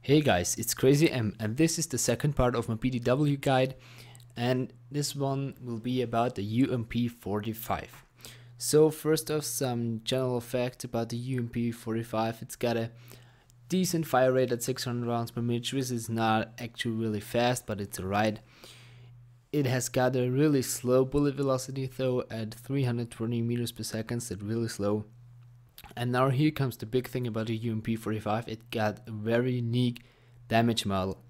Hey guys, it's Crazy M, and this is the second part of my PDW guide, and this one will be about the UMP-45. So first off, some general facts about the UMP-45. It's got a decent fire rate at 600 rounds per minute, which is not actually really fast, but it's alright. It has got a really slow bullet velocity though, at 320 meters per second, so really slow. And now here comes the big thing about the UMP-45. It got a very unique damage model.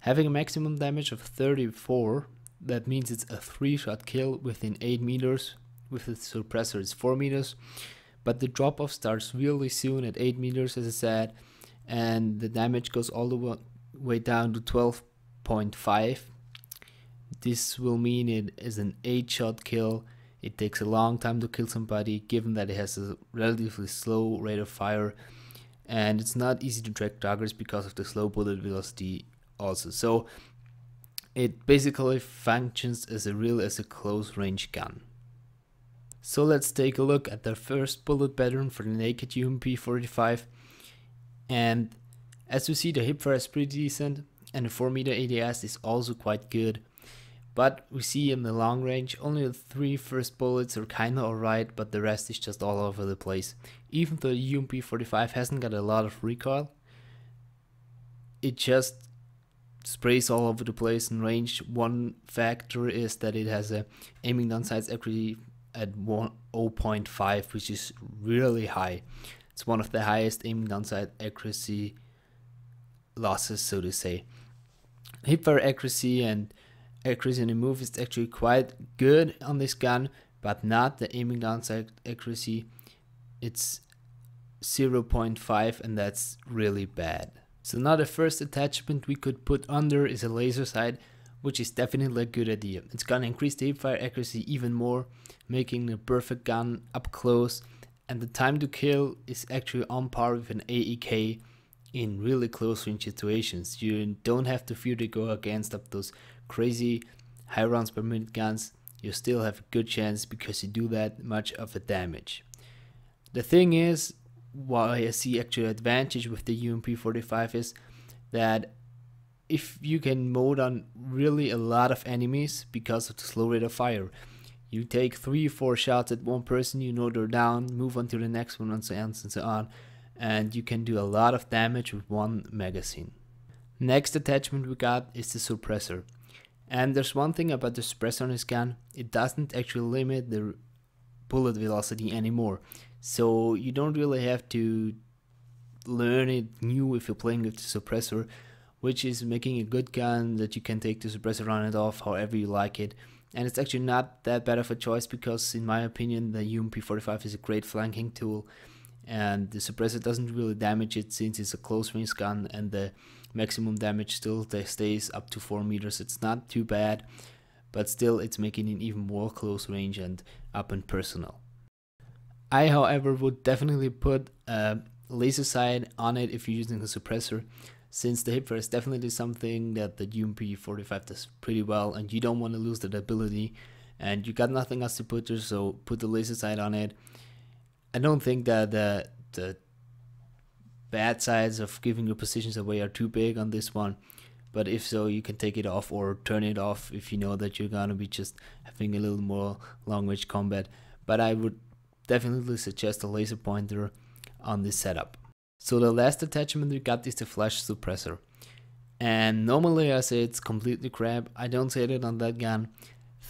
Having a maximum damage of 34, that means it's a 3-shot kill within 8 meters. With the suppressor it's 4 meters. But the drop off starts really soon at 8 meters, as I said. And the damage goes all the way down to 12.5. This will mean it is an 8-shot kill. It takes a long time to kill somebody, given that it has a relatively slow rate of fire, and it's not easy to track targets because of the slow bullet velocity also. So it basically functions as a close range gun. So let's take a look at the first bullet pattern for the naked UMP-45, and as you see, the hipfire is pretty decent and the 4-meter ADS is also quite good. But we see in the long range, only the 3 first bullets are kinda alright, but the rest is just all over the place. Even though the UMP-45 hasn't got a lot of recoil, it just sprays all over the place in range. One factor is that it has a aiming down sights accuracy at 0.5, which is really high. It's one of the highest aiming down sight accuracy losses, so to say. Hipfire accuracy and accuracy in the move is actually quite good on this gun, but not the aiming down sight accuracy. It's 0.5, and that's really bad. So now the first attachment we could put under is a laser sight, which is definitely a good idea. It's gonna increase the hipfire accuracy even more, making the perfect gun up close, and the time to kill is actually on par with an AEK in really close range situations. You don't have to fear to go against up those crazy high rounds per minute guns. You still have a good chance because you do that much of a damage. The thing is, why I see actual advantage with the UMP-45 is that if you can mode on really a lot of enemies because of the slow rate of fire, you take 3-4 shots at one person, you know they're down, move on to the next one, and so on, and you can do a lot of damage with one magazine. Next attachment we got is the suppressor. And there's one thing about the suppressor on this gun, it doesn't actually limit the bullet velocity anymore. So you don't really have to learn it new if you're playing with the suppressor, which is making a good gun that you can take the suppressor on and off however you like it. And it's actually not that bad of a choice because, in my opinion, the UMP-45 is a great flanking tool, and the suppressor doesn't really damage it since it's a close range gun, and the maximum damage still stays up to 4 meters. It's not too bad, but still it's making it even more close range and up and personal. I, however, would definitely put a laser sight on it if you're using a suppressor, since the hipfire is definitely something that the UMP-45 does pretty well, and you don't want to lose that ability, and you got nothing else to put there, so put the laser sight on it. I don't think that the bad sides of giving your positions away are too big on this one, but if so, you can take it off or turn it off if you know that you're gonna be just having a little more long range combat. But I would definitely suggest a laser pointer on this setup. So the last attachment we got is the flash suppressor, and normally I say it's completely crap. I don't say that on that gun,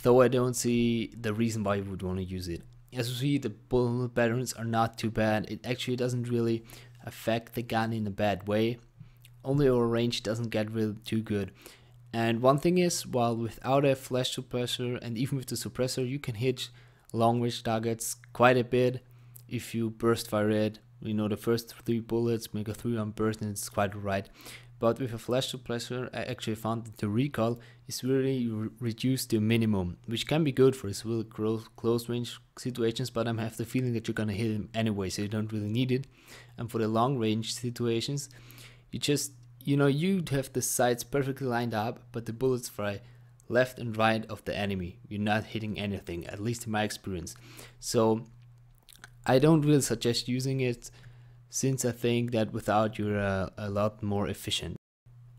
though I don't see the reason why you would want to use it. As you see, the bullet patterns are not too bad. It actually doesn't really affect the gun in a bad way. Only our range doesn't get really too good. And one thing is, while without a flash suppressor and even with the suppressor, you can hit long range targets quite a bit if you burst fire it. You know, the first 3 bullets make a 3-round burst and it's quite right. But with a flash suppressor, I actually found that the recoil is really reduced to a minimum, which can be good for really close range situations, but I have the feeling that you're gonna hit him anyway, so you don't really need it. And for the long range situations, you just, you'd have the sights perfectly lined up, but the bullets fly left and right of the enemy. You're not hitting anything, at least in my experience. So I don't really suggest using it since I think that without you're a lot more efficient.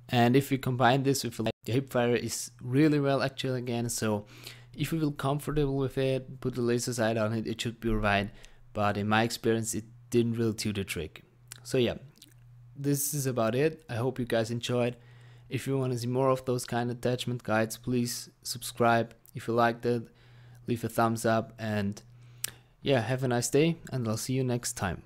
And if you combine this with the hip fire is really well actual again, so if you feel comfortable with it, put the laser sight on it, it should be alright, but in my experience it didn't really do the trick. So yeah, this is about it. I hope you guys enjoyed. If you want to see more of those kind of attachment guides, please subscribe. If you liked it, leave a thumbs up, and yeah, have a nice day, and I'll see you next time.